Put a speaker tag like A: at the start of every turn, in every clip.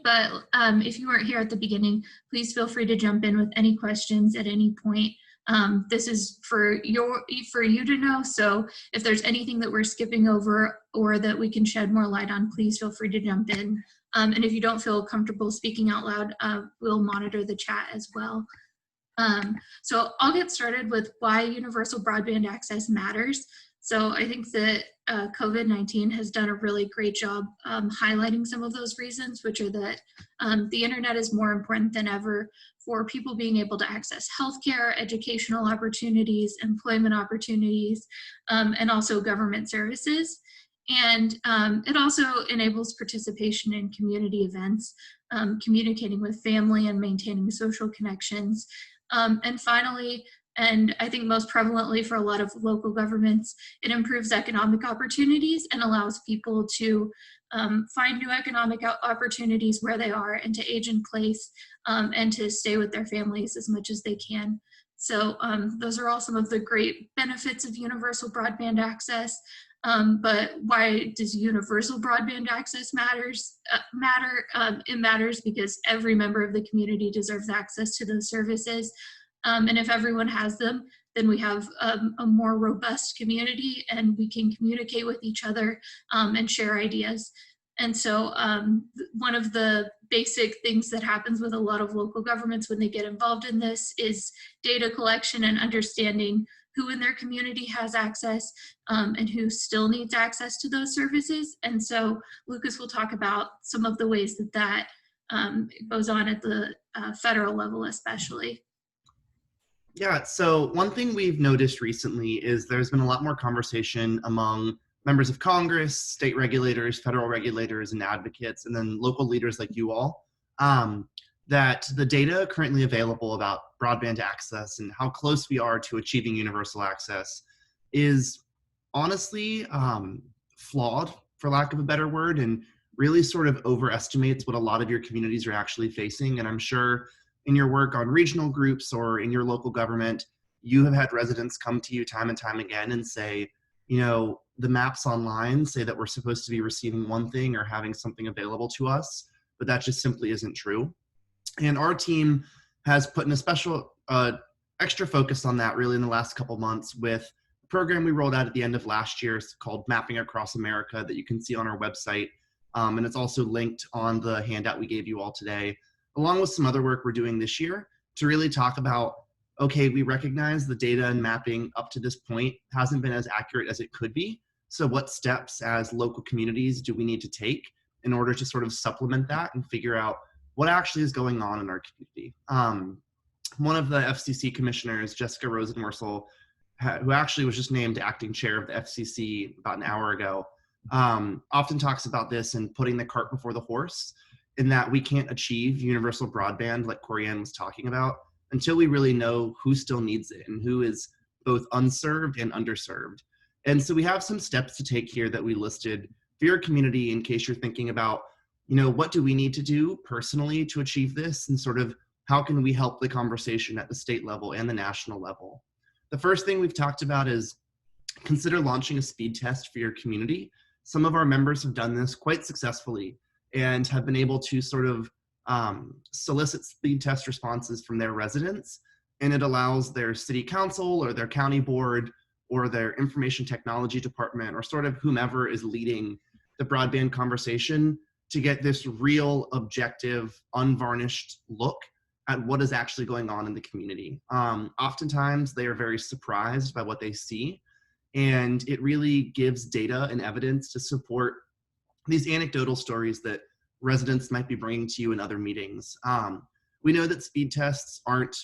A: but if you weren't here at the beginning, please feel free to jump in with any questions at any point. This is for you to know, so if there's anything that we're skipping over or that we can shed more light on, please feel free to jump in. And if you don't feel comfortable speaking out loud, we'll monitor the chat as well. So I'll get started with why universal broadband access matters. So I think that COVID-19 has done a really great job highlighting some of those reasons, which are that the internet is more important than ever for people being able to access healthcare, educational opportunities, employment opportunities, and also government services. And it also enables participation in community events, communicating with family and maintaining social connections. And finally, and I think most prevalently for a lot of local governments, it improves economic opportunities and allows people to find new economic opportunities where they are and to age in place and to stay with their families as much as they can. So those are all some of the great benefits of universal broadband access. But why does universal broadband access matter? It matters because every member of the community deserves access to those services. And if everyone has them, then we have a more robust community and we can communicate with each other and share ideas. And so one of the basic things that happens with a lot of local governments when they get involved in this is data collection and understanding who in their community has access and who still needs access to those services. And so Lucas will talk about some of the ways that that goes on at the federal level especially.
B: Yeah, so one thing we've noticed recently is there's been a lot more conversation among members of Congress, state regulators, federal regulators, and advocates, and then local leaders like you all, that the data currently available about broadband access and how close we are to achieving universal access is honestly flawed, for lack of a better word, and really sort of overestimates what a lot of your communities are actually facing. And I'm sure in your work on regional groups or in your local government, you have had residents come to you time and time again and say, you know, the maps online say that we're supposed to be receiving one thing or having something available to us, but that just simply isn't true. And our team has put in a special extra focus on that really in the last couple months with a program we rolled out at the end of last year called Mapping Across America that you can see on our website. And it's also linked on the handout we gave you all today, along with some other work we're doing this year to really talk about, okay, we recognize the data and mapping up to this point hasn't been as accurate as it could be. So what steps as local communities do we need to take in order to sort of supplement that and figure out what actually is going on in our community? One of the FCC commissioners, Jessica Rosenworcel, who actually was just named acting chair of the FCC about an hour ago, often talks about this and putting the cart before the horse, in that we can't achieve universal broadband like Corianne was talking about until we really know who still needs it and who is both unserved and underserved. And so we have some steps to take here that we listed for your community in case you're thinking about, you know, what do we need to do personally to achieve this, and sort of how can we help the conversation at the state level and the national level. The first thing we've talked about is consider launching a speed test for your community. Some of our members have done this quite successfully and have been able to sort of solicit speed test responses from their residents, and it allows their city council or their county board or their information technology department or sort of whomever is leading the broadband conversation to get this real, objective, unvarnished look at what is actually going on in the community. Oftentimes they are very surprised by what they see, and it really gives data and evidence to support these anecdotal stories that residents might be bringing to you in other meetings. We know that speed tests aren't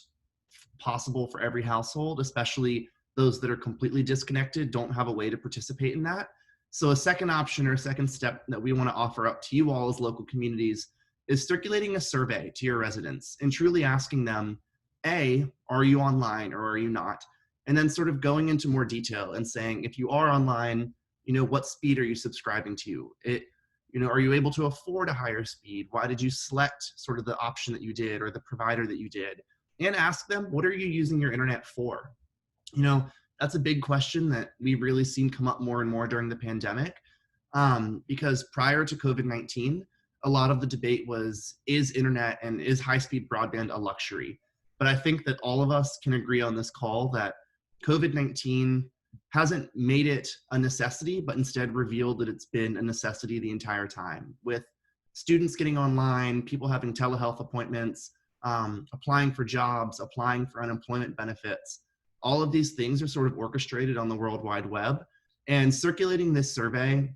B: possible for every household, especially those that are completely disconnected, don't have a way to participate in that. So a second option or a second step that we want to offer up to you all as local communities is circulating a survey to your residents and truly asking them, A, are you online or are you not? And then sort of going into more detail and saying, if you are online, you know, what speed are you subscribing to? You know, are you able to afford a higher speed? Why did you select sort of the option that you did or the provider that you did? And ask them, what are you using your internet for? You know, that's a big question that we've really seen come up more and more during the pandemic, because prior to COVID-19, a lot of the debate was, is internet and is high-speed broadband a luxury? But I think that all of us can agree on this call that COVID-19 hasn't made it a necessity, but instead revealed that it's been a necessity the entire time, with students getting online, people having telehealth appointments, applying for jobs, applying for unemployment benefits. All of these things are sort of orchestrated on the World Wide Web, and circulating this survey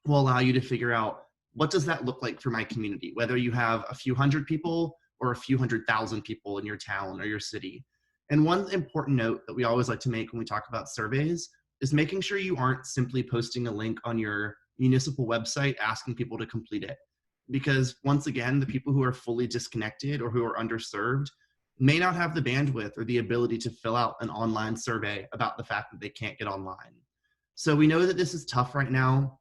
B: will allow you to figure out, what does that look like for my community, whether you have a few hundred people or a few 100,000 people in your town or your city. And one important note that we always like to make when we talk about surveys is making sure you aren't simply posting a link on your municipal website asking people to complete it. Because once again, the people who are fully disconnected or who are underserved may not have the bandwidth or the ability to fill out an online survey about the fact that they can't get online. So we know that this is tough right now,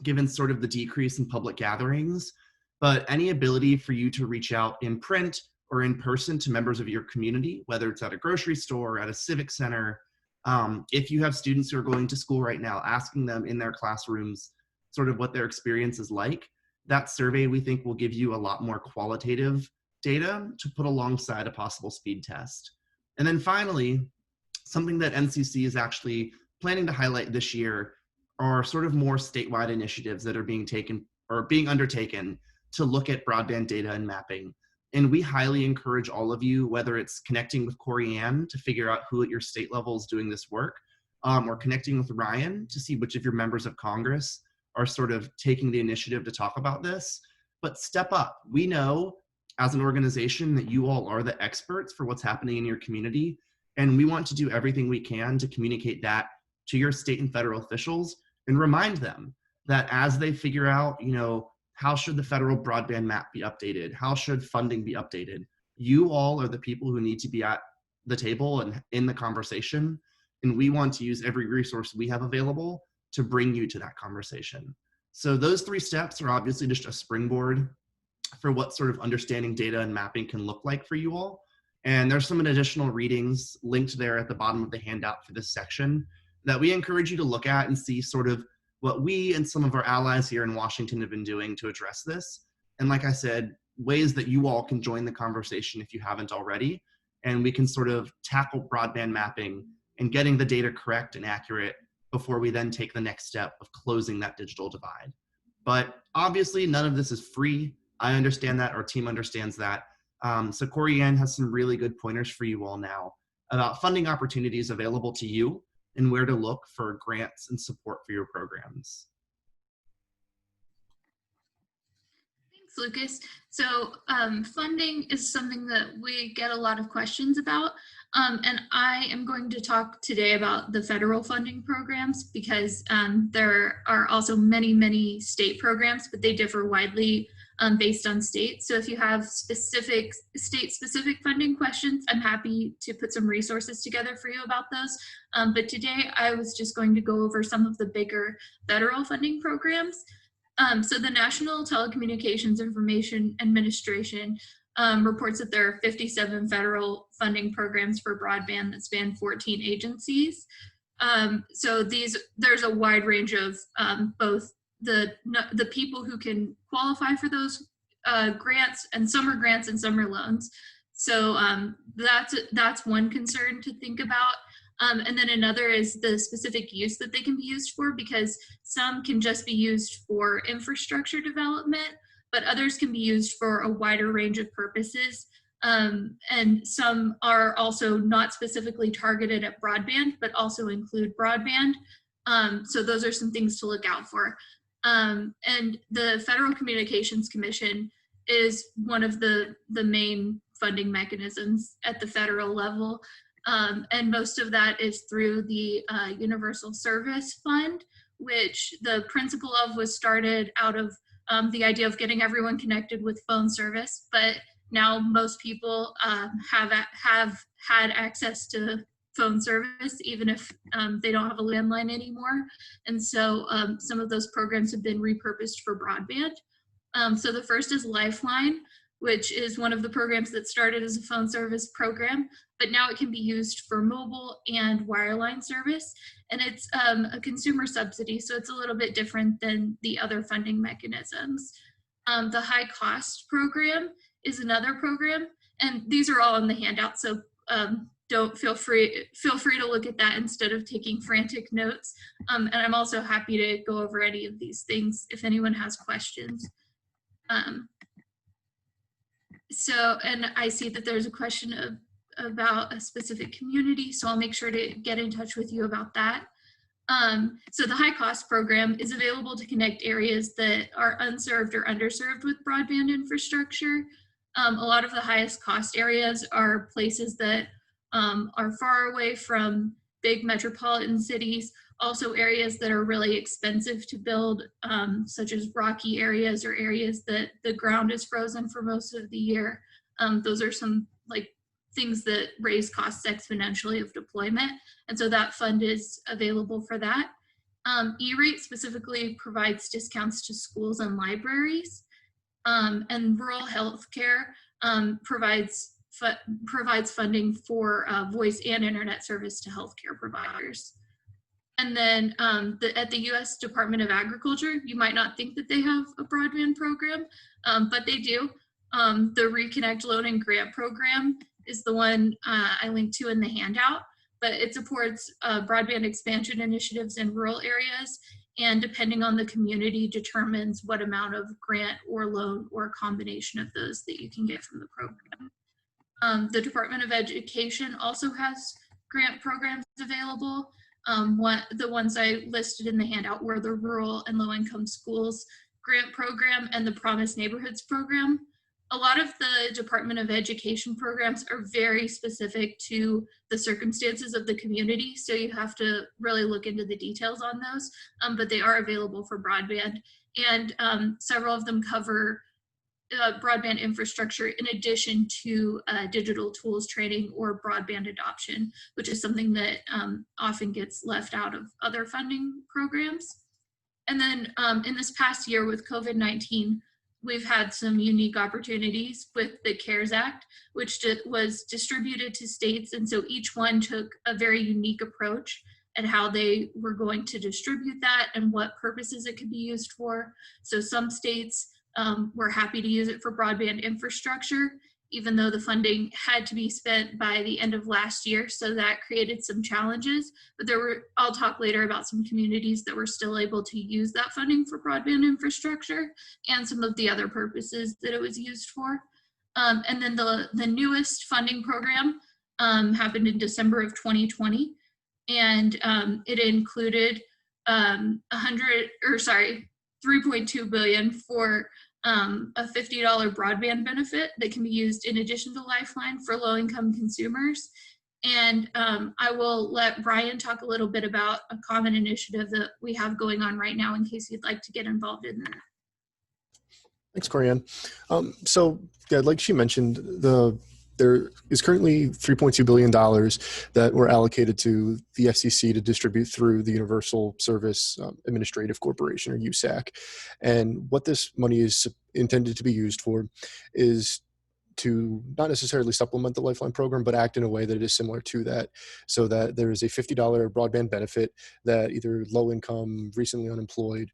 B: given sort of the decrease in public gatherings, but any ability for you to reach out in print or in person to members of your community, whether it's at a grocery store, at a civic center, if you have students who are going to school right now, asking them in their classrooms sort of what their experience is like, that survey we think will give you a lot more qualitative data to put alongside a possible speed test. And then finally, something that NCC is actually planning to highlight this year are sort of more statewide initiatives that are being taken or being undertaken to look at broadband data and mapping. And we highly encourage all of you, whether it's connecting with Corey Ann to figure out who at your state level is doing this work, or connecting with Ryan to see which of your members of Congress are sort of taking the initiative to talk about this. But step up. We know as an organization that you all are the experts for what's happening in your community. And we want to do everything we can to communicate that to your state and federal officials and remind them that as they figure out, how should the federal broadband map be updated? How should funding be updated? You all are the people who need to be at the table and in the conversation. And we want to use every resource we have available to bring you to that conversation. So those 3 steps are obviously just a springboard for what sort of understanding data and mapping can look like for you all. And there's some additional readings linked there at the bottom of the handout for this section that we encourage you to look at and see sort of what we and some of our allies here in Washington have been doing to address this. And like I said, ways that you all can join the conversation if you haven't already. And we can sort of tackle broadband mapping and getting the data correct and accurate before we then take the next step of closing that digital divide. But obviously none of this is free. I understand that, our team understands that. So Corey Ann has some really good pointers for you all now about funding opportunities available to you and where to look for grants and support for your programs.
A: Thanks, Lucas. So funding is something that we get a lot of questions about. And I am going to talk today about the federal funding programs because there are also many, many state programs, but they differ widely based on state. So if you have specific state-specific funding questions, I'm happy to put some resources together for you about those. But today I was just going to go over some of the bigger federal funding programs. So the National Telecommunications Information Administration reports that there are 57 federal funding programs for broadband that span 14 agencies. So there's a wide range of both the people who can qualify for those grants, and some are grants and some are loans. So that's one concern to think about. And then another is the specific use that they can be used for, because some can just be used for infrastructure development, but others can be used for a wider range of purposes. And some are also not specifically targeted at broadband, but also include broadband. So those are some things to look out for. And the Federal Communications Commission is one of the main funding mechanisms at the federal level. And most of that is through the Universal Service Fund, which the principle of was started out of the idea of getting everyone connected with phone service. But now most people have had access to phone service, even if they don't have a landline anymore. And so some of those programs have been repurposed for broadband. So the first is Lifeline, which is one of the programs that started as a phone service program, but now it can be used for mobile and wireline service. And it's a consumer subsidy, so it's a little bit different than the other funding mechanisms. The high cost program is another program, and these are all in the handout, so don't feel free to look at that instead of taking frantic notes. And I'm also happy to go over any of these things if anyone has questions. So, and I see that there's a question about a specific community, so I'll make sure to get in touch with you about that. So the high cost program is available to connect areas that are unserved or underserved with broadband infrastructure. A lot of the highest cost areas are places that are far away from big metropolitan cities, also areas that are really expensive to build, such as rocky areas or areas that the ground is frozen for most of the year. Those are some like things that raise costs exponentially of deployment. And so that fund is available for that. E-rate specifically provides discounts to schools and libraries. And rural healthcare provides funding for voice and internet service to healthcare providers. And then at the U.S. Department of Agriculture, you might not think that they have a broadband program, but they do. The Reconnect Loan and Grant Program is the one I linked to in the handout, but it supports broadband expansion initiatives in rural areas, and depending on the community determines what amount of grant or loan or combination of those that you can get from the program. The Department of Education also has grant programs available. The ones I listed in the handout were the Rural and Low-Income Schools Grant Program and the Promise Neighborhoods Program. A lot of the Department of Education programs are very specific to the circumstances of the community, so you have to really look into the details on those, but they are available for broadband, and several of them cover broadband infrastructure in addition to digital tools training or broadband adoption, which is something that often gets left out of other funding programs. And then in this past year with COVID-19, we've had some unique opportunities with the CARES Act, which was distributed to states. And so each one took a very unique approach at how they were going to distribute that and what purposes it could be used for. So some states were happy to use it for broadband infrastructure, even though the funding had to be spent by the end of last year. So that created some challenges, but I'll talk later about some communities that were still able to use that funding for broadband infrastructure and some of the other purposes that it was used for. And then the newest funding program happened in December of 2020. And it included 3.2 billion for a $50 broadband benefit that can be used in addition to Lifeline for low-income consumers. And I will let Brian talk a little bit about a common initiative that we have going on right now in case you'd like to get involved in that.
C: Thanks, Corianne. So, yeah, like she mentioned, there is currently $3.2 billion that were allocated to the FCC to distribute through the Universal Service Administrative Corporation, or USAC. And what this money is intended to be used for is to not necessarily supplement the Lifeline program, but act in a way that is similar to that, so that there is a $50 broadband benefit that either low income, recently unemployed,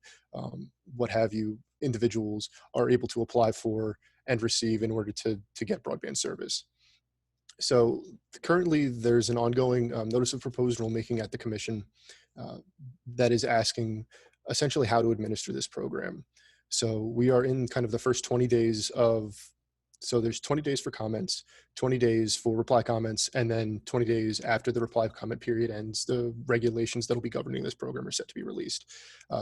C: what have you, individuals are able to apply for and receive in order to get broadband service. So currently there's an ongoing notice of proposed rulemaking at the commission that is asking essentially how to administer this program. So we are in kind of the first 20 days so there's 20 days for comments, 20 days for reply comments, and then 20 days after the reply comment period ends, the regulations that will be governing this program are set to be released.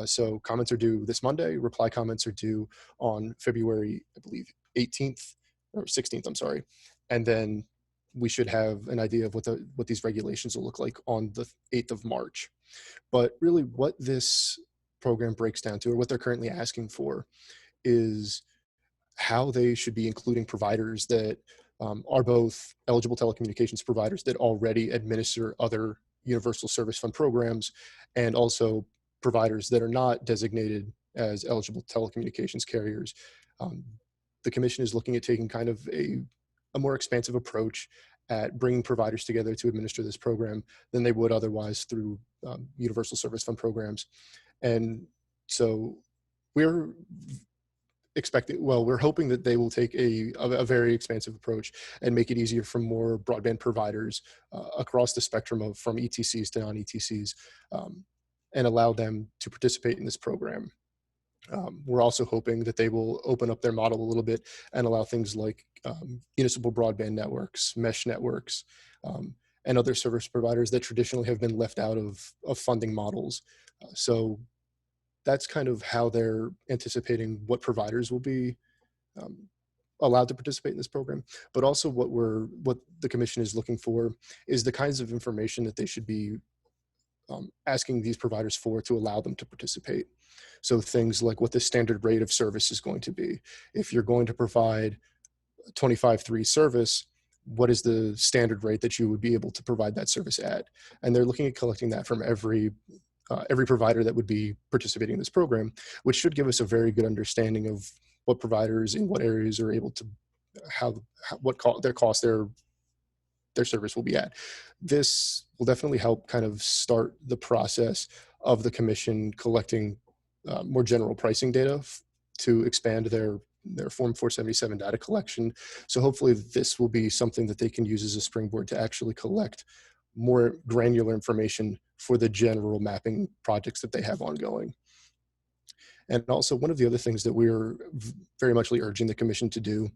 C: So comments are due this Monday, reply comments are due on February, I believe, 18th or 16th, I'm sorry. And then we should have an idea of what these regulations will look like on the 8th of March. But really what this program breaks down to, or what they're currently asking for, is how they should be including providers that are both eligible telecommunications providers that already administer other Universal Service Fund programs, and also providers that are not designated as eligible telecommunications carriers. The commission is looking at taking kind of a more expansive approach at bringing providers together to administer this program than they would otherwise through Universal Service Fund programs. And so we're we're hoping that they will take a very expansive approach and make it easier for more broadband providers across the spectrum of from ETCs to non-ETCs, and allow them to participate in this program. We're also hoping that they will open up their model a little bit and allow things like municipal broadband networks, mesh networks, and other service providers that traditionally have been left out of funding models. So that's kind of how they're anticipating what providers will be allowed to participate in this program. But also what the commission is looking for is the kinds of information that they should be asking these providers for to allow them to participate. So things like what the standard rate of service is going to be. If you're going to provide 25/3 service, what is the standard rate that you would be able to provide that service at? And they're looking at collecting that from every provider that would be participating in this program, which should give us a very good understanding of what providers in what areas are able to, their service will be at. This will definitely help kind of start the process of the commission collecting more general pricing data to expand their Form 477 data collection. So hopefully this will be something that they can use as a springboard to actually collect more granular information for the general mapping projects that they have ongoing. And also one of the other things that we're very much urging the commission to do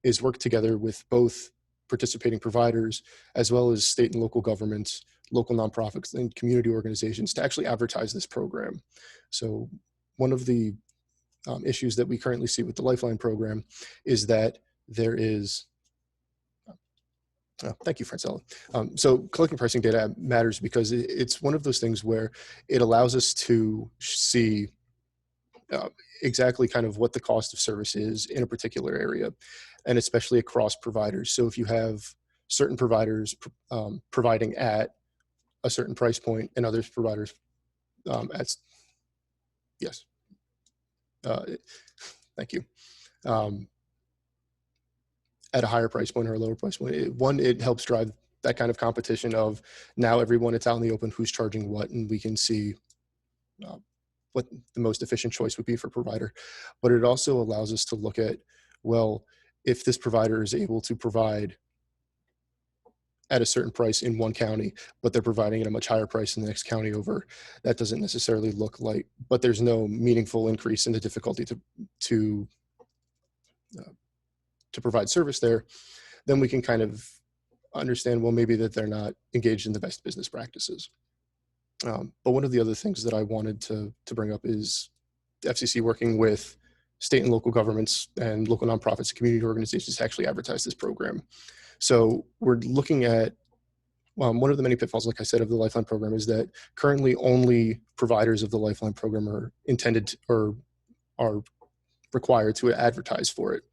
C: is work together with both participating providers as well as state and local governments, local nonprofits, and community organizations to actually advertise this program. So one of the issues that we currently see with the Lifeline program is that there is thank you, Francella. So collecting pricing data matters because it's one of those things where it allows us to see exactly kind of what the cost of service is in a particular area, and especially across providers. So if you have certain providers providing at a certain price point and others providers yes, thank you. At a higher price point or a lower price point. It helps drive that kind of competition of now everyone, it's out in the open who's charging what, and we can see what the most efficient choice would be for provider. But it also allows us to look at, well, if this provider is able to provide at a certain price in one county, but they're providing at a much higher price in the next county over, that doesn't necessarily look like, but there's no meaningful increase in the difficulty to provide service there, then we can kind of understand, well, maybe that they're not engaged in the best business practices. But one of the other things that I wanted to bring up is the FCC working with state and local governments and local nonprofits and community organizations to actually advertise this program. So we're looking at one of the many pitfalls, like I said, of the Lifeline program is that currently only providers of the Lifeline program are intended or are required to advertise for it.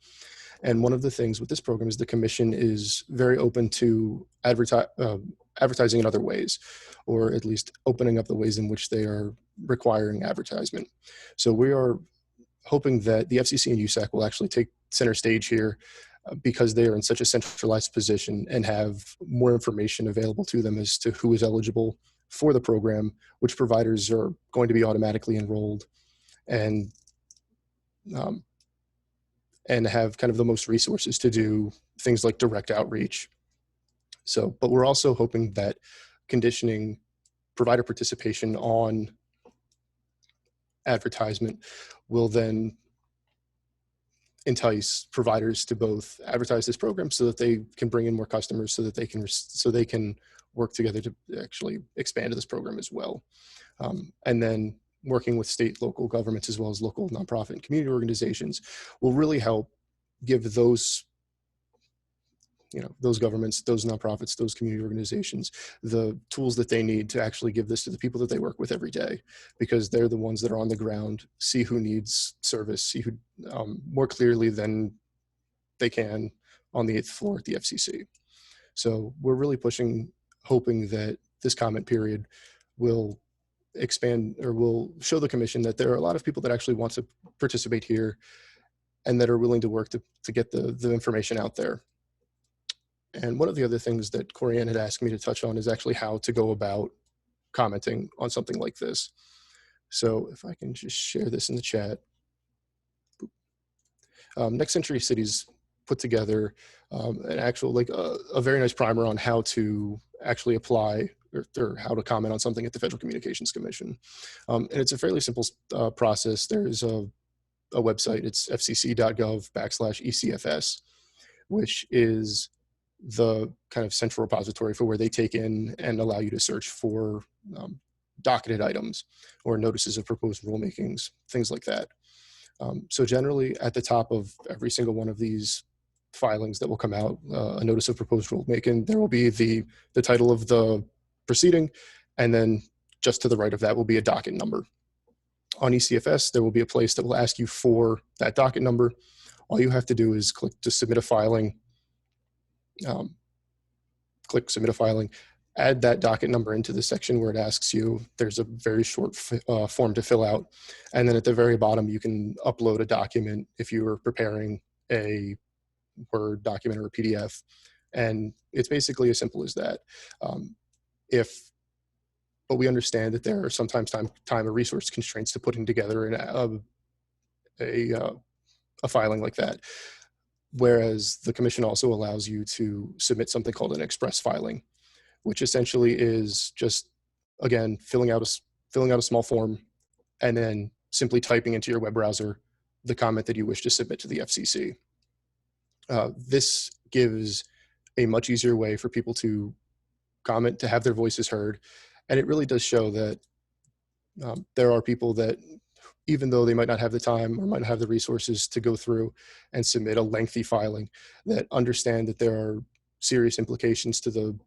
C: And one of the things with this program is the commission is very open to advertising in other ways, or at least opening up the ways in which they are requiring advertisement. So we are hoping that the FCC and USAC will actually take center stage here because they are in such a centralized position and have more information available to them as to who is eligible for the program, which providers are going to be automatically enrolled, and have kind of the most resources to do things like direct outreach. So, but we're also hoping that conditioning provider participation on advertisement will then entice providers to both advertise this program so that they can bring in more customers, so that they can work together to actually expand this program as well. And then working with state, local governments, as well as local nonprofit and community organizations will really help give those, those governments, those nonprofits, those community organizations, the tools that they need to actually give this to the people that they work with every day, because they're the ones that are on the ground, see who needs service, see who more clearly than they can on the 8th floor at the FCC. So we're really pushing, hoping that this comment period will expand or will show the commission that there are a lot of people that actually want to participate here and that are willing to work to get the information out there. And one of the other things that Corianne had asked me to touch on is actually how to go about commenting on something like this. So if I can just share this in the chat. Next Century Cities put together an actual, like a very nice primer on how to actually apply or how to comment on something at the Federal Communications Commission. And it's a fairly simple process. There's a website, it's fcc.gov/ECFS, which is the kind of central repository for where they take in and allow you to search for docketed items or notices of proposed rulemakings, things like that. So generally at the top of every single one of these filings that will come out, a notice of proposed rulemaking, there will be the title of the proceeding, and then just to the right of that will be a docket number. On ECFS, there will be a place that will ask you for that docket number. All you have to do is click to submit a filing, click submit a filing, add that docket number into the section where it asks you. There's a very short form to fill out. And then at the very bottom, you can upload a document if you are preparing a Word document or a PDF. And it's basically as simple as that. But we understand that there are sometimes time and resource constraints to putting together a filing like that. Whereas the commission also allows you to submit something called an express filing, which essentially is just, again, filling out a small form and then simply typing into your web browser the comment that you wish to submit to the FCC. This gives a much easier way for people to comment, to have their voices heard. And it really does show that there are people that, even though they might not have the time or might not have the resources to go through and submit a lengthy filing, that understand that there are serious implications to the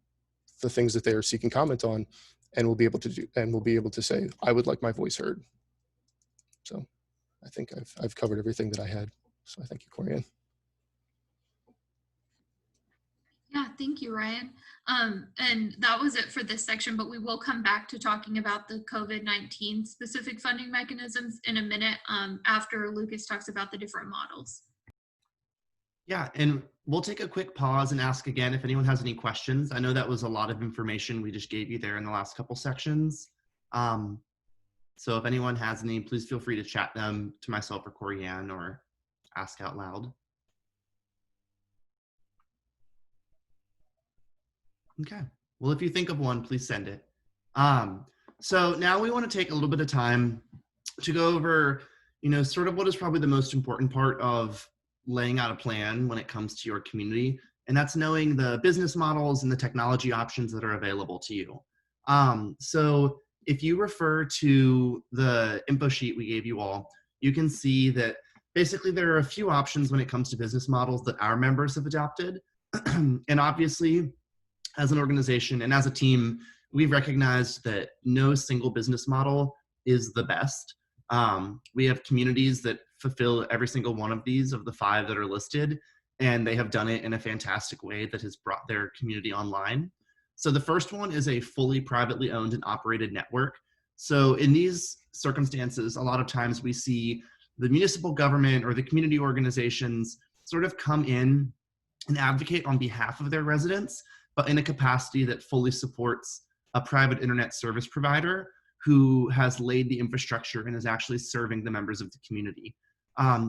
C: things that they are seeking comment on, and will be able to say, I would like my voice heard. So I think I've covered everything that I had. So I thank you, Corianne.
A: Yeah, thank you, Ryan. And that was it for this section, but we will come back to talking about the COVID-19 specific funding mechanisms in a minute after Lucas talks about the different models.
B: Yeah, and we'll take a quick pause and ask again if anyone has any questions. I know that was a lot of information we just gave you there in the last couple sections. So if anyone has any, please feel free to chat them to myself or Corianne or ask out loud. Okay, well, if you think of one, please send it. So now we want to take a little bit of time to go over, sort of what is probably the most important part of laying out a plan when it comes to your community, and that's knowing the business models and the technology options that are available to you. So if you refer to the info sheet we gave you all, you can see that basically there are a few options when it comes to business models that our members have adopted. And obviously, as an organization and as a team, we've recognized that no single business model is the best. We have communities that fulfill every single one of these, of the 5 that are listed, and they have done it in a fantastic way that has brought their community online. So the first one is a fully privately owned and operated network. So in these circumstances, a lot of times we see the municipal government or the community organizations sort of come in and advocate on behalf of their residents, but in a capacity that fully supports a private internet service provider who has laid the infrastructure and is actually serving the members of the community.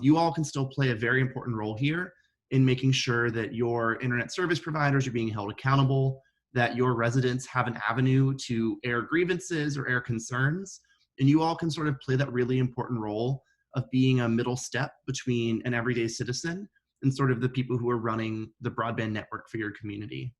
B: You all can still play a very important role here in making sure that your internet service providers are being held accountable, that your residents have an avenue to air grievances or air concerns, and you all can sort of play that really important role of being a middle step between an everyday citizen and sort of the people who are running the broadband network for your community.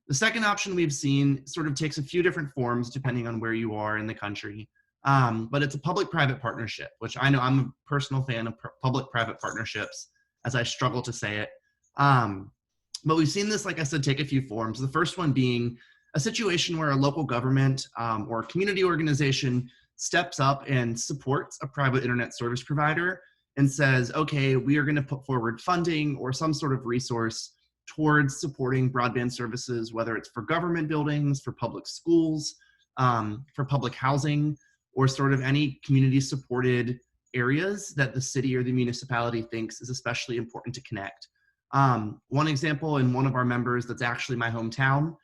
B: The second option we've seen sort of takes a few different forms depending on where you are in the country, but it's a public-private partnership, which I know I'm a personal fan of public-private partnerships, as I struggle to say it. But we've seen this, like I said, take a few forms. The first one being a situation where a local government or a community organization steps up and supports a private internet service provider and says, okay, we are going to put forward funding or some sort of resource towards supporting broadband services, whether it's for government buildings, for public schools, for public housing, or sort of any community supported areas that the city or the municipality thinks is especially important to connect. One example, and one of our members that's actually my hometown,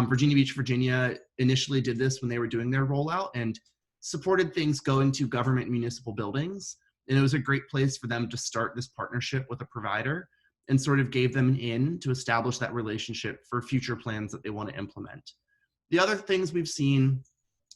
B: Virginia Beach, Virginia, initially did this when they were doing their rollout and supported things going to government municipal buildings. And it was a great place for them to start this partnership with a provider and sort of gave them an in to establish that relationship for future plans that they want to implement. The other things we've seen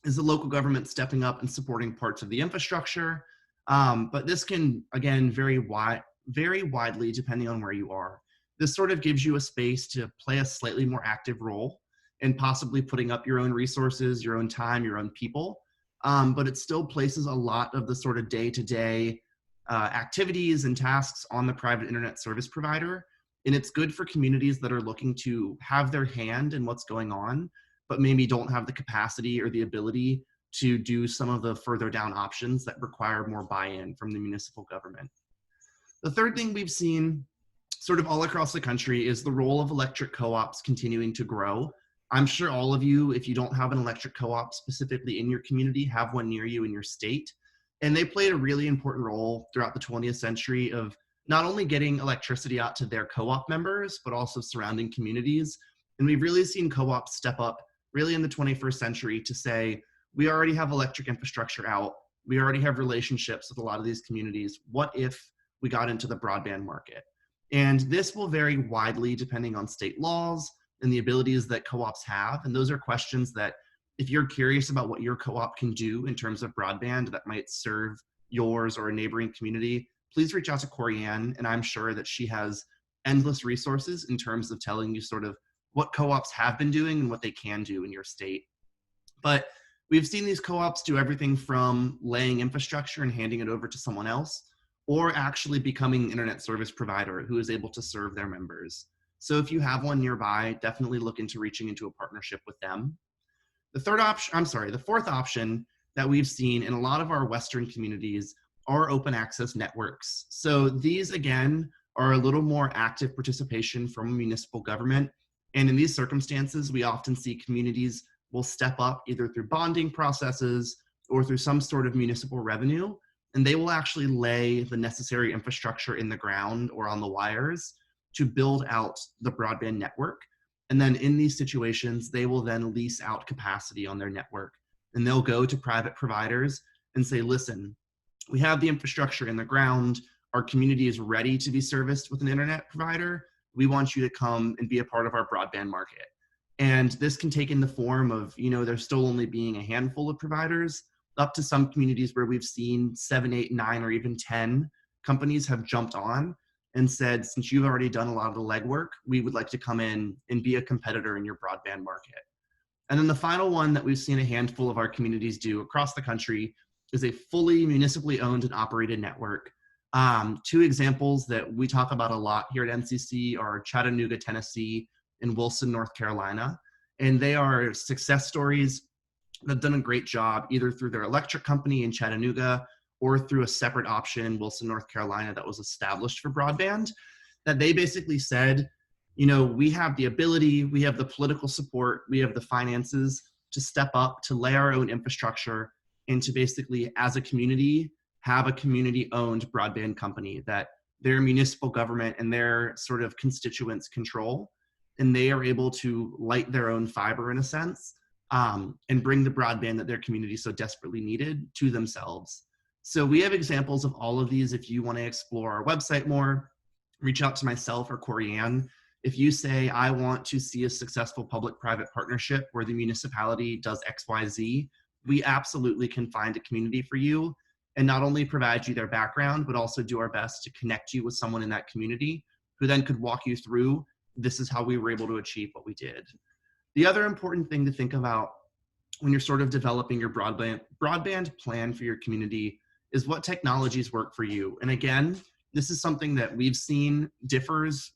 B: is the local government stepping up and supporting parts of the infrastructure. But this can, again, vary widely depending on where you are. This sort of gives you a space to play a slightly more active role in possibly putting up your own resources, your own time, your own people. But it still places a lot of the sort of day-to-day activities and tasks on the private internet service provider. And it's good for communities that are looking to have their hand in what's going on, but maybe don't have the capacity or the ability to do some of the further down options that require more buy-in from the municipal government. The third thing we've seen sort of all across the country is the role of electric co-ops continuing to grow. I'm sure all of you, if you don't have an electric co-op specifically in your community, have one near you in your state. And they played a really important role throughout the 20th century of not only getting electricity out to their co-op members, but also surrounding communities. And we've really seen co-ops step up really in the 21st century to say, we already have electric infrastructure out. We already have relationships with a lot of these communities. What if we got into the broadband market? And this will vary widely depending on state laws and the abilities that co-ops have. And those are questions that if you're curious about what your co-op can do in terms of broadband that might serve yours or a neighboring community, please reach out to Corianne, and I'm sure that she has endless resources in terms of telling you sort of what co-ops have been doing and what they can do in your state. But we've seen these co-ops do everything from laying infrastructure and handing it over to someone else, or actually becoming an internet service provider who is able to serve their members. So if you have one nearby, definitely look into reaching into a partnership with them. The fourth option that we've seen in a lot of our Western communities are open access networks. So these, again, are a little more active participation from a municipal government. And in these circumstances, we often see communities will step up either through bonding processes or through some sort of municipal revenue, and they will actually lay the necessary infrastructure in the ground or on the wires to build out the broadband network. And then in these situations, they will then lease out capacity on their network. And they'll go to private providers and say, listen, we have the infrastructure in the ground. Our community is ready to be serviced with an internet provider. We want you to come and be a part of our broadband market. And this can take in the form of, there's still only being a handful of providers, up to some communities where we've seen 7, 8, 9, or even 10 companies have jumped on and said, since you've already done a lot of the legwork, we would like to come in and be a competitor in your broadband market. And then the final one that we've seen a handful of our communities do across the country is a fully municipally owned and operated network. Two examples that we talk about a lot here at NCC are Chattanooga, Tennessee, and Wilson, North Carolina. And they are success stories that have done a great job either through their electric company in Chattanooga or through a separate option in Wilson, North Carolina that was established for broadband, that they basically said, we have the ability, we have the political support, we have the finances to step up, to lay our own infrastructure, and to basically, as a community, have a community-owned broadband company that their municipal government and their sort of constituents control, and they are able to light their own fiber in a sense, and bring the broadband that their community so desperately needed to themselves. So we have examples of all of these. If you want to explore our website more, reach out to myself or Corianne. If you say, I want to see a successful public-private partnership where the municipality does XYZ, we absolutely can find a community for you and not only provide you their background, but also do our best to connect you with someone in that community who then could walk you through, this is how we were able to achieve what we did. The other important thing to think about when you're sort of developing your broadband plan for your community is what technologies work for you. And again, this is something that we've seen differs,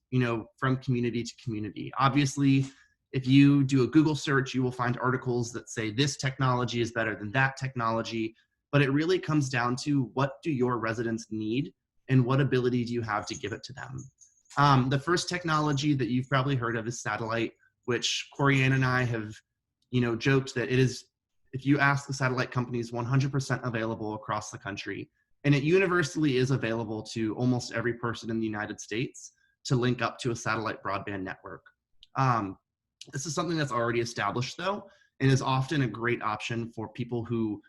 B: from community to community. Obviously, if you do a Google search, you will find articles that say this technology is better than that technology, but it really comes down to what do your residents need and what ability do you have to give it to them. The first technology that you've probably heard of is satellite, which Corianne and I have, joked that it is, if you ask the satellite companies, 100% available across the country. And it universally is available to almost every person in the United States to link up to a satellite broadband network. This is something that's already established though, and is often a great option for people who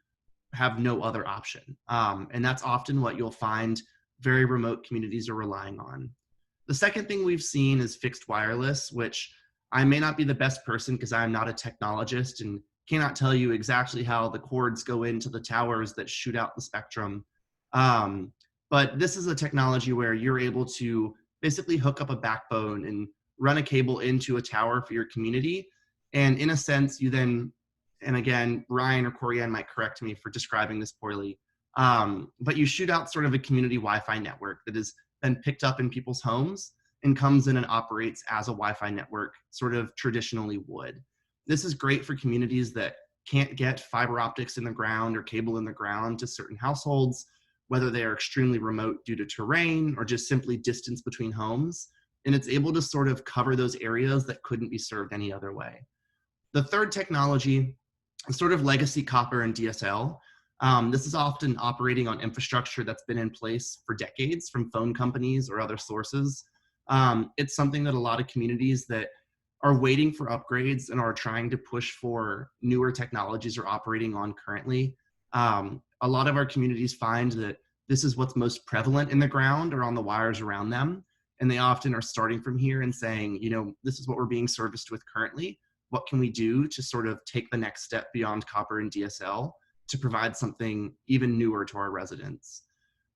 B: have no other option. And that's often what you'll find very remote communities are relying on. The second thing we've seen is fixed wireless, which I may not be the best person because I'm not a technologist and cannot tell you exactly how the cords go into the towers that shoot out the spectrum. But this is a technology where you're able to basically hook up a backbone and run a cable into a tower for your community. And in a sense, you then, and again, Ryan or Corianne might correct me for describing this poorly, but you shoot out sort of a community Wi-Fi network that is then picked up in people's homes and comes in and operates as a Wi-Fi network, sort of traditionally would. This is great for communities that can't get fiber optics in the ground or cable in the ground to certain households, whether they are extremely remote due to terrain or just simply distance between homes. And it's able to sort of cover those areas that couldn't be served any other way. The third technology is sort of legacy copper and DSL. This is often operating on infrastructure that's been in place for decades from phone companies or other sources. It's something that a lot of communities that are waiting for upgrades and are trying to push for newer technologies are operating on currently. A lot of our communities find that this is what's most prevalent in the ground or on the wires around them. And they often are starting from here and saying, you know, this is what we're being serviced with currently. What can we do to sort of take the next step beyond copper and DSL to provide something even newer to our residents?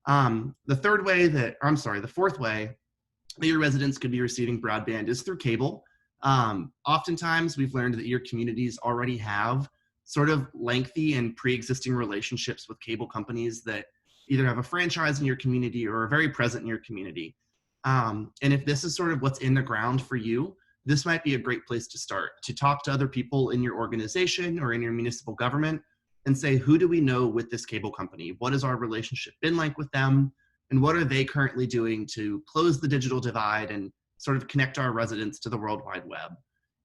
B: The fourth way that your residents could be receiving broadband is through cable. Oftentimes we've learned that your communities already have sort of lengthy and pre-existing relationships with cable companies that either have a franchise in your community or are very present in your community. And if this is sort of what's in the ground for you, this might be a great place to start, to talk to other people in your organization or in your municipal government and say, who do we know with this cable company? What has our relationship been like with them? And what are they currently doing to close the digital divide and sort of connect our residents to the World Wide Web?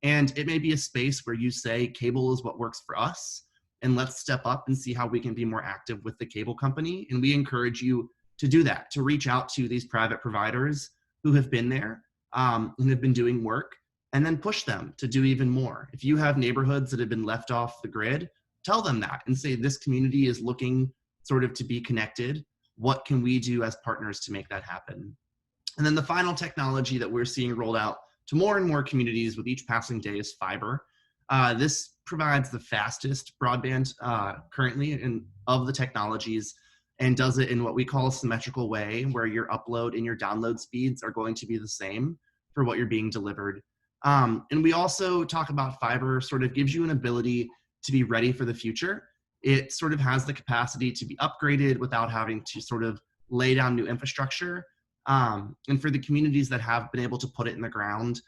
B: And it may be a space where you say cable is what works for us, and let's step up and see how we can be more active with the cable company. And we encourage you to do that, to reach out to these private providers who have been there and have been doing work, and then push them to do even more. If you have neighborhoods that have been left off the grid, tell them that and say, this community is looking sort of to be connected. What can we do as partners to make that happen? And then the final technology that we're seeing rolled out to more and more communities with each passing day is fiber. This provides the fastest broadband currently of the technologies, and does it in what we call a symmetrical way, where your upload and your download speeds are going to be the same for what you're being delivered. And we also talk about fiber sort of gives you an ability to be ready for the future. It sort of has the capacity to be upgraded without having to sort of lay down new infrastructure. And for the communities that have been able to put it in the ground,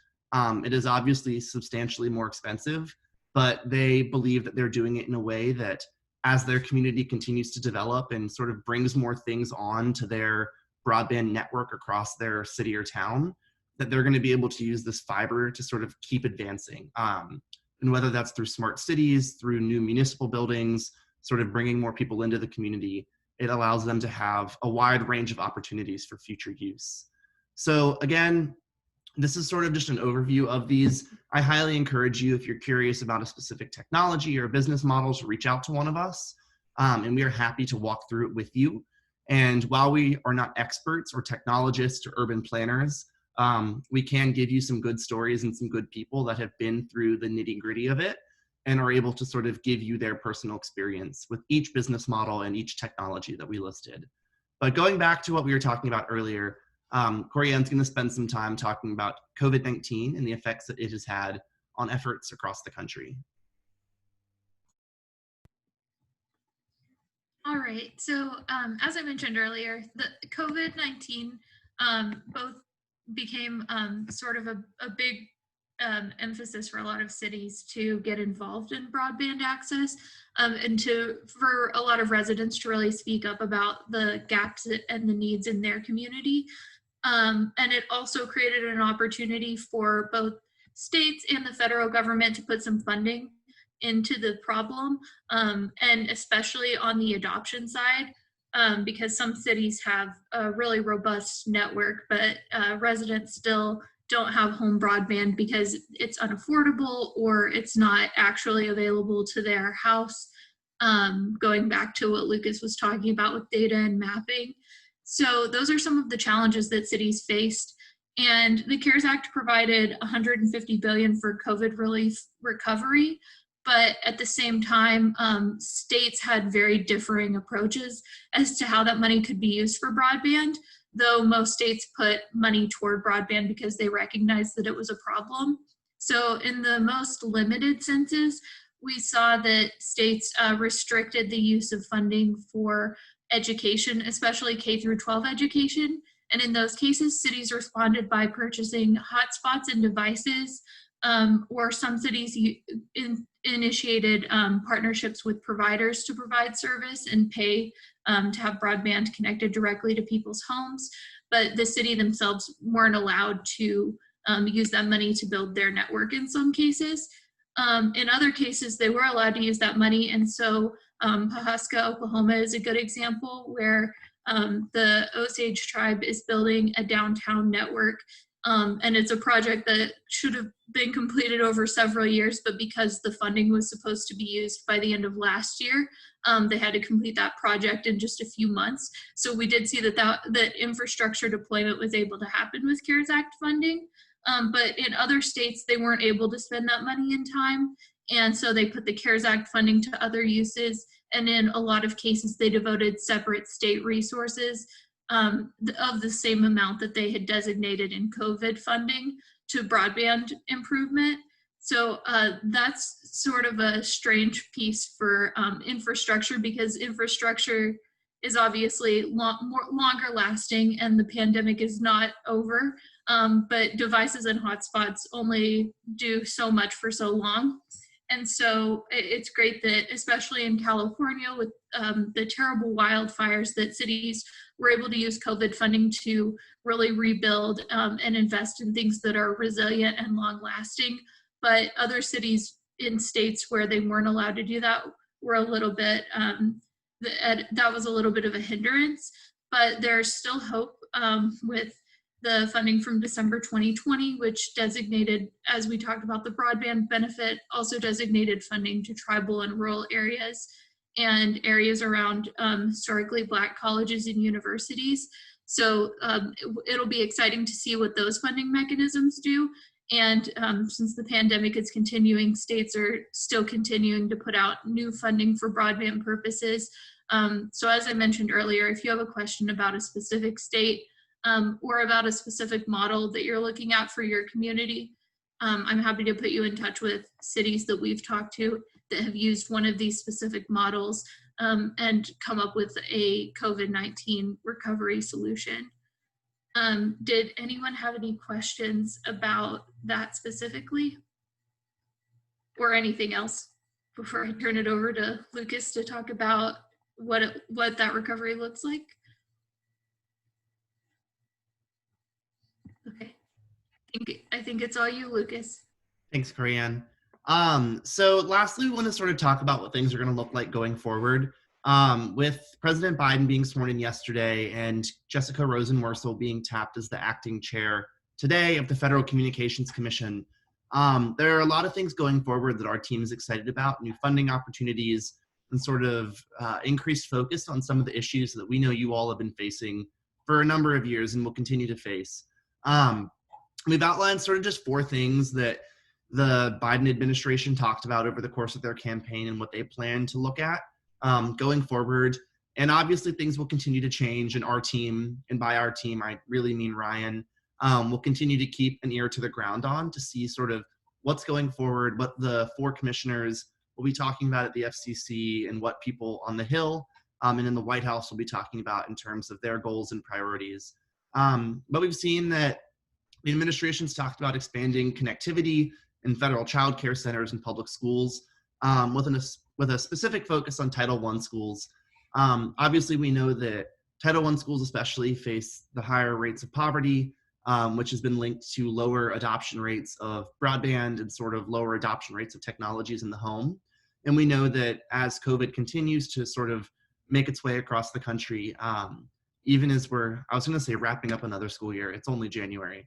B: it is obviously substantially more expensive, but they believe that they're doing it in a way that as their community continues to develop and sort of brings more things on to their broadband network across their city or town, that they're going to be able to use this fiber to sort of keep advancing. And whether that's through smart cities, through new municipal buildings, sort of bringing more people into the community, it allows them to have a wide range of opportunities for future use. So again, this is sort of just an overview of these. I highly encourage you, if you're curious about a specific technology or business model, to reach out to one of us, and we are happy to walk through it with you. And while we are not experts or technologists or urban planners, we can give you some good stories and some good people that have been through the nitty-gritty of it and are able to sort of give you their personal experience with each business model and each technology that we listed. But going back to what we were talking about earlier, Corianne's going to spend some time talking about COVID-19 and the effects that it has had on efforts across the country.
A: All right, so as I mentioned earlier, the COVID-19 both became sort of a big emphasis for a lot of cities to get involved in broadband access and for a lot of residents to really speak up about the gaps and the needs in their community. And it also created an opportunity for both states and the federal government to put some funding into the problem, and especially on the adoption side, because some cities have a really robust network, but residents still don't have home broadband because it's unaffordable or it's not actually available to their house. going back to what Lucas was talking about with data and mapping. So those are some of the challenges that cities faced. And the CARES Act provided $150 billion for COVID relief recovery, but at the same time, states had very differing approaches as to how that money could be used for broadband, though most states put money toward broadband because they recognized that it was a problem. So in the most limited senses, we saw that states restricted the use of funding for education, especially K through 12 education. And in those cases, cities responded by purchasing hotspots and devices, or some cities initiated partnerships with providers to provide service and pay to have broadband connected directly to people's homes. But the city themselves weren't allowed to use that money to build their network in some cases. In other cases, they were allowed to use that money. And so Pahuska, Oklahoma is a good example where the Osage tribe is building a downtown network. And it's a project that should have been completed over several years, but because the funding was supposed to be used by the end of last year, they had to complete that project in just a few months. So we did see that infrastructure deployment was able to happen with CARES Act funding. But in other states, they weren't able to spend that money in time. And so they put the CARES Act funding to other uses. And in a lot of cases, they devoted separate state resources of the same amount that they had designated in COVID funding to broadband improvement. So that's sort of a strange piece for infrastructure, because infrastructure is obviously longer lasting and the pandemic is not over. But devices and hotspots only do so much for so long. And so it's great that, especially in California with the terrible wildfires, that cities were able to use COVID funding to really rebuild and invest in things that are resilient and long lasting. But other cities in states where they weren't allowed to do that were a little bit, that was a little bit of a hindrance. But there's still hope with the funding from December 2020, which designated, as we talked about, the broadband benefit, also designated funding to tribal and rural areas and areas around historically Black colleges and universities. So it'll be exciting to see what those funding mechanisms do. And since the pandemic is continuing, states are still continuing to put out new funding for broadband purposes. So as I mentioned earlier, if you have a question about a specific state, or about a specific model that you're looking at for your community, I'm happy to put you in touch with cities that we've talked to that have used one of these specific models and come up with a COVID-19 recovery solution. Did anyone have any questions about that specifically? Or anything else before I turn it over to Lucas to talk about what that recovery looks like? Okay, I think it's all you, Lucas.
B: Thanks, Corianne. So lastly, we want to sort of talk about what things are going to look like going forward. With President Biden being sworn in yesterday and Jessica Rosenworcel being tapped as the acting chair today of the Federal Communications Commission, there are a lot of things going forward that our team is excited about, new funding opportunities, and sort of increased focus on some of the issues that we know you all have been facing for a number of years and will continue to face. We've outlined sort of just 4 things that the Biden administration talked about over the course of their campaign and what they plan to look at going forward. And obviously things will continue to change, and our team, and by our team, I really mean Ryan, will continue to keep an ear to the ground on to see sort of what's going forward, what the 4 commissioners will be talking about at the FCC, and what people on the Hill and in the White House will be talking about in terms of their goals and priorities. But we've seen that the administration's talked about expanding connectivity in federal child care centers and public schools with a specific focus on Title I schools. Obviously, we know that Title I schools especially face the higher rates of poverty, which has been linked to lower adoption rates of broadband and sort of lower adoption rates of technologies in the home. And we know that as COVID continues to sort of make its way across the country, even as I was going to say wrapping up another school year, it's only January.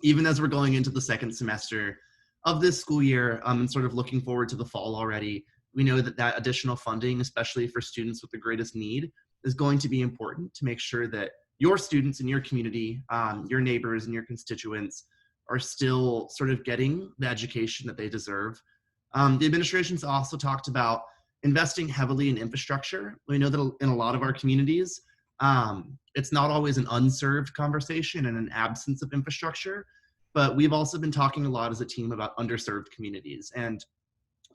B: Even as we're going into the second semester of this school year and sort of looking forward to the fall already, we know that that additional funding, especially for students with the greatest need, is going to be important to make sure that your students in your community, your neighbors and your constituents are still sort of getting the education that they deserve. The administration's also talked about investing heavily in infrastructure. We know that in a lot of our communities, it's not always an unserved conversation and an absence of infrastructure, but we've also been talking a lot as a team about underserved communities and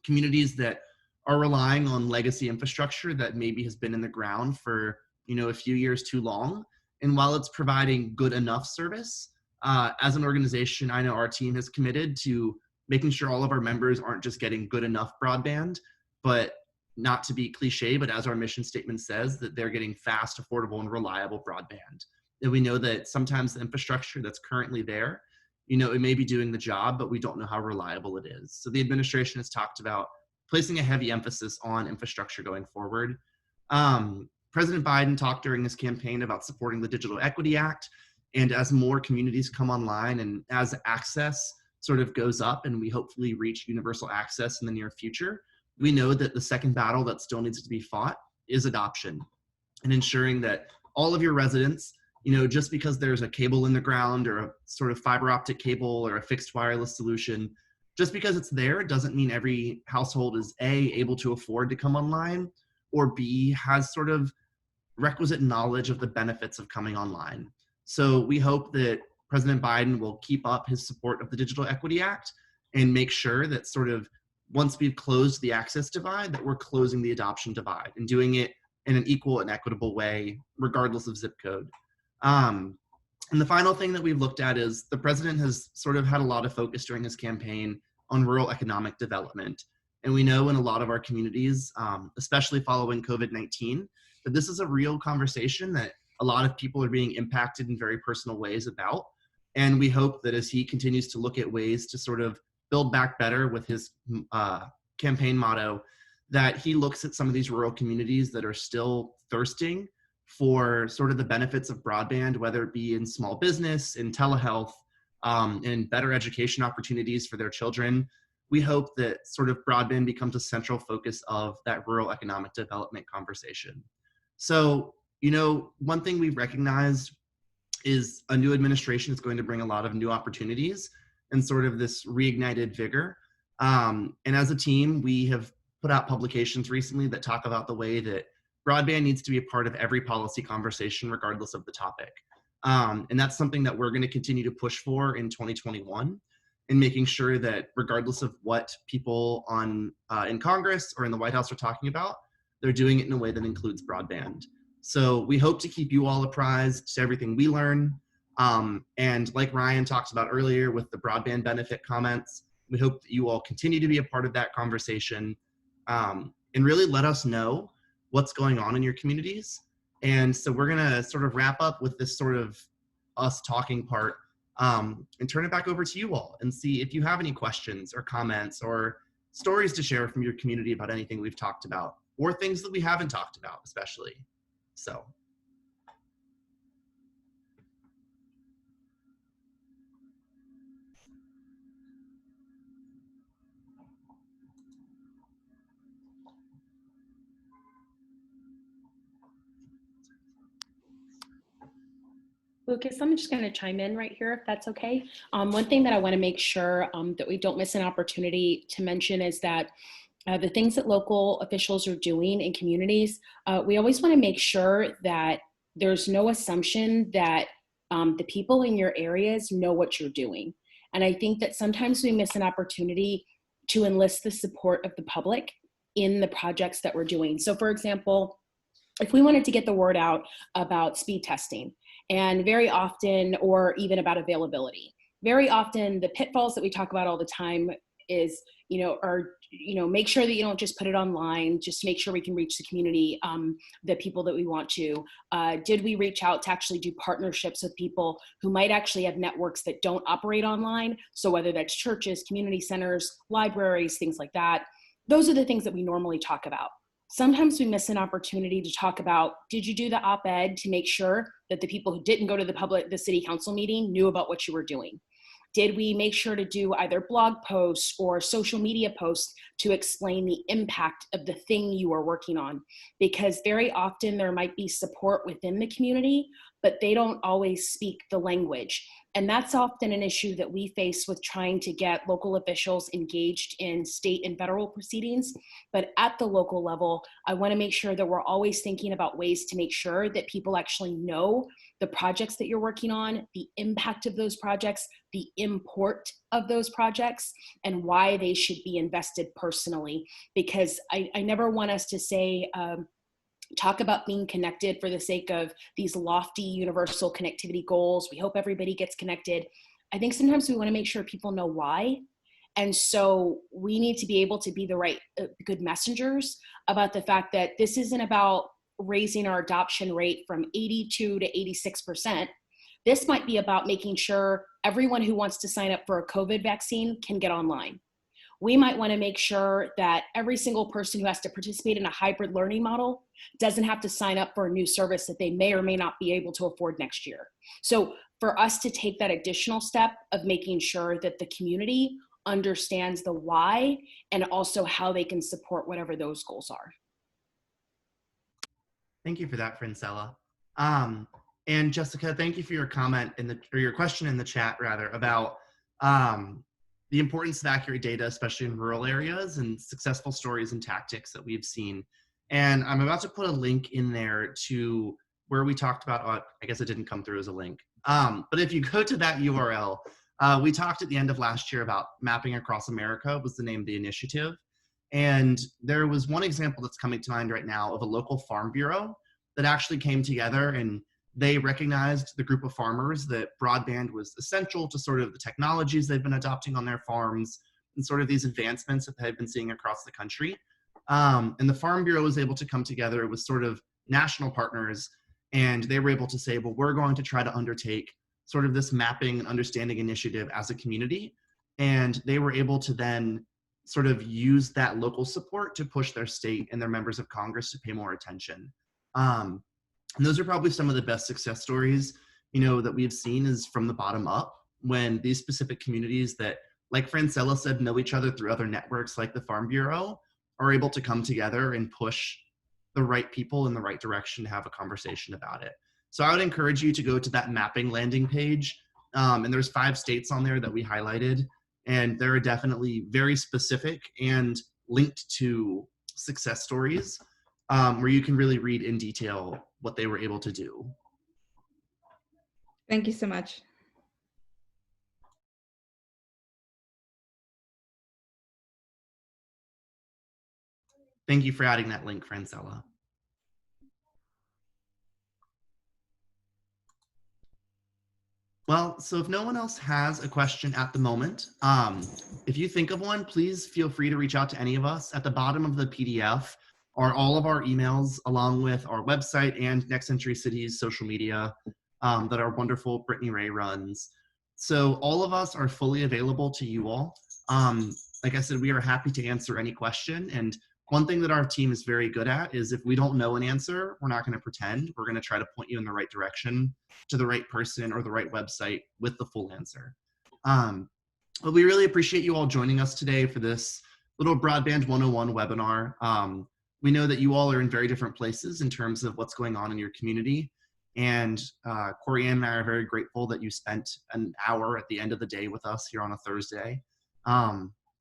B: communities that are relying on legacy infrastructure that maybe has been in the ground for a few years too long. And while it's providing good enough service, as an organization, I know our team has committed to making sure all of our members aren't just getting good enough broadband, but not to be cliche, but as our mission statement says, that they're getting fast, affordable, and reliable broadband. And we know that sometimes the infrastructure that's currently there, it may be doing the job, but we don't know how reliable it is. So the administration has talked about placing a heavy emphasis on infrastructure going forward. President Biden talked during his campaign about supporting the Digital Equity Act. And as more communities come online and as access sort of goes up and we hopefully reach universal access in the near future, we know that the second battle that still needs to be fought is adoption and ensuring that all of your residents, just because there's a cable in the ground or a sort of fiber optic cable or a fixed wireless solution, just because it's there doesn't mean every household is A, able to afford to come online, or B, has sort of requisite knowledge of the benefits of coming online. So we hope that President Biden will keep up his support of the Digital Equity Act and make sure that sort of once we've closed the access divide, that we're closing the adoption divide and doing it in an equal and equitable way, regardless of zip code. And the final thing that we've looked at is the president has sort of had a lot of focus during his campaign on rural economic development. And we know in a lot of our communities, especially following COVID-19, that this is a real conversation that a lot of people are being impacted in very personal ways about. And we hope that as he continues to look at ways to sort of build back better with his campaign motto, that he looks at some of these rural communities that are still thirsting for sort of the benefits of broadband, whether it be in small business, in telehealth, and better education opportunities for their children. We hope that sort of broadband becomes a central focus of that rural economic development conversation. So, one thing we've recognized is a new administration is going to bring a lot of new opportunities and sort of this reignited vigor. And as a team, we have put out publications recently that talk about the way that broadband needs to be a part of every policy conversation, regardless of the topic. And that's something that we're going to continue to push for in 2021, and making sure that regardless of what people in Congress or in the White House are talking about, they're doing it in a way that includes broadband. So we hope to keep you all apprised to everything we learn. And like Ryan talked about earlier with the broadband benefit comments, we hope that you all continue to be a part of that conversation, and really let us know what's going on in your communities. And so we're gonna sort of wrap up with this sort of us talking part, and turn it back over to you all and see if you have any questions or comments or stories to share from your community about anything we've talked about or things that we haven't talked about, especially. So.
D: Lucas, I'm just going to chime in right here, if that's okay. One thing that I want to make sure that we don't miss an opportunity to mention is that the things that local officials are doing in communities, we always want to make sure that there's no assumption that the people in your areas know what you're doing. And I think that sometimes we miss an opportunity to enlist the support of the public in the projects that we're doing. So for example, if we wanted to get the word out about speed testing, and very often, or even about availability, very often the pitfalls that we talk about all the time is, make sure that you don't just put it online, just make sure we can reach the community, the people that we want to. Did we reach out to actually do partnerships with people who might actually have networks that don't operate online? So whether that's churches, community centers, libraries, things like that. Those are the things that we normally talk about. Sometimes we miss an opportunity to talk about, did you do the op-ed to make sure that the people who didn't go to the city council meeting knew about what you were doing? Did we make sure to do either blog posts or social media posts to explain the impact of the thing you are working on? Because very often there might be support within the community, but they don't always speak the language. And that's often an issue that we face with trying to get local officials engaged in state and federal proceedings. But at the local level, I want to make sure that we're always thinking about ways to make sure that people actually know the projects that you're working on, the impact of those projects, the import of those projects, and why they should be invested personally. Because I never want us to say, talk about being connected for the sake of these lofty universal connectivity goals. We hope everybody gets connected. I think sometimes we want to make sure people know why. And so we need to be able to be the right, good messengers about the fact that this isn't about raising our adoption rate from 82 to 86%. This might be about making sure everyone who wants to sign up for a COVID vaccine can get online. We might want to make sure that every single person who has to participate in a hybrid learning model doesn't have to sign up for a new service that they may or may not be able to afford next year. So for us to take that additional step of making sure that the community understands the why and also how they can support whatever those goals are.
B: Thank you for that, Francella. And Jessica, thank you for your comment or your question in the chat rather about the importance of accurate data, especially in rural areas, and successful stories and tactics that we've seen. And I'm about to put a link in there to where we talked about, I guess it didn't come through as a link. But if you go to that URL, we talked at the end of last year about Mapping Across America was the name of the initiative. And there was one example that's coming to mind right now of a local farm bureau that actually came together, and they recognized the group of farmers that broadband was essential to sort of the technologies they've been adopting on their farms and sort of these advancements that they've been seeing across the country. And the Farm Bureau was able to come together with sort of national partners, and they were able to say, well, we're going to try to undertake sort of this mapping and understanding initiative as a community. And they were able to then sort of use that local support to push their state and their members of Congress to pay more attention. And those are probably some of the best success stories, that we've seen is from the bottom up, when these specific communities that, like Francella said, know each other through other networks like the Farm Bureau, are able to come together and push the right people in the right direction to have a conversation about it. So I would encourage you to go to that mapping landing page. And there's 5 states on there that we highlighted, and they're definitely very specific and linked to success stories where you can really read in detail what they were able to do.
E: Thank you so much.
B: Thank you for adding that link, Francella. Well, so if no one else has a question at the moment, if you think of one, please feel free to reach out to any of us. At the bottom of the PDF are all of our emails, along with our website and Next Century City's social media that our wonderful Brittany Ray runs. So all of us are fully available to you all. Like I said, we are happy to answer any question. And one thing that our team is very good at is if we don't know an answer, we're not going to pretend. We're going to try to point you in the right direction to the right person or the right website with the full answer. But we really appreciate you all joining us today for this little Broadband 101 webinar. We know that you all are in very different places in terms of what's going on in your community. And Corianne and I are very grateful that you spent an hour at the end of the day with us here on a Thursday.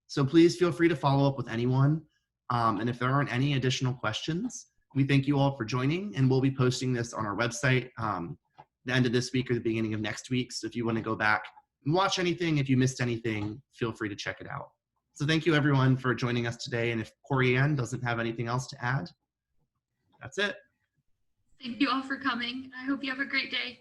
B: So please feel free to follow up with anyone. And if there aren't any additional questions, we thank you all for joining, and we'll be posting this on our website the end of this week or the beginning of next week. So if you want to go back and watch anything, if you missed anything, feel free to check it out. So thank you everyone for joining us today. And if Corianne doesn't have anything else to add, that's it.
A: Thank you all for coming. I hope you have a great day.